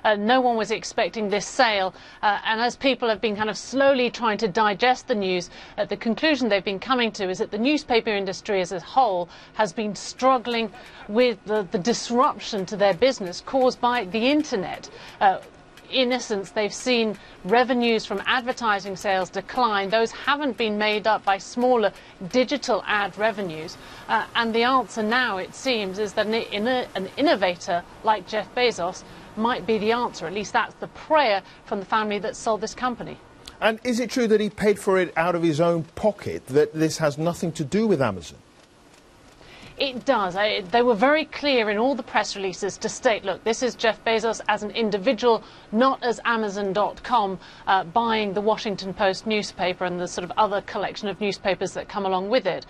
No one was expecting this sale, and as people have been kind of slowly trying to digest the news, the conclusion they've been coming to is that the newspaper industry as a whole has been struggling with the disruption to their business caused by the internet. In essence, they've seen revenues from advertising sales decline. Those haven't been made up by smaller digital ad revenues. And the answer now, it seems, is that an innovator like Jeff Bezos might be the answer. At least that's the prayer from the family that sold this company. And is it true that he paid for it out of his own pocket, that this has nothing to do with Amazon? It does. They were very clear in all the press releases to state, look, this is Jeff Bezos as an individual, not as Amazon.com buying the Washington Post newspaper and the sort of other collection of newspapers that come along with it.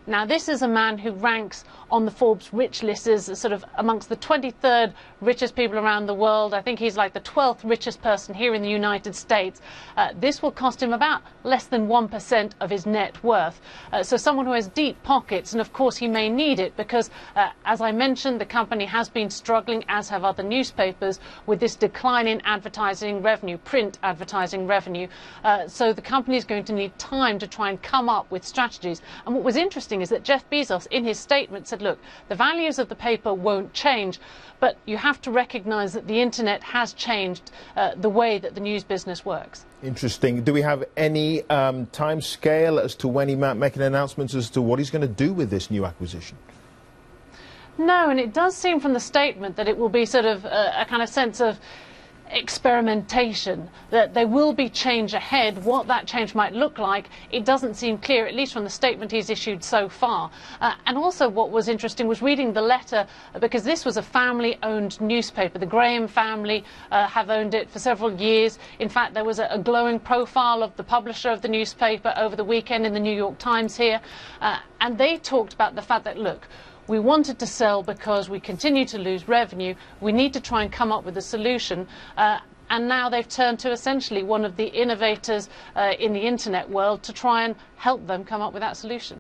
Now, this is a man who ranks on the Forbes rich list as sort of amongst the 23rd richest people around the world. I think he's like the 12th richest person here in the United States. This will cost him about less than 1% of his net worth. So someone who has deep pockets, and of course he may need it because, as I mentioned, the company has been struggling, as have other newspapers, with this decline in advertising revenue, print advertising revenue. So the company is going to need time to try and come up with strategies. And what was interesting is that Jeff Bezos, in his statement, said, look, the values of the paper won't change, but you have to recognise that the internet has changed the way that the news business works. Interesting. Do we have any time scale as to when he might make an announcement as to what he's going to do with this new acquisition? No, and it does seem from the statement that it will be sort of a kind of sense of experimentation, that there will be change ahead. What that change might look like, it doesn't seem clear, at least from the statement he's issued so far. And also what was interesting was reading the letter, because this was a family-owned newspaper. The Graham family have owned it for several years. In fact, there was a glowing profile of the publisher of the newspaper over the weekend in the New York Times here, and they talked about the fact that, look, we wanted to sell because we continue to lose revenue. We need to try and come up with a solution. And now they've turned to essentially one of the innovators in the internet world to try and help them come up with that solution.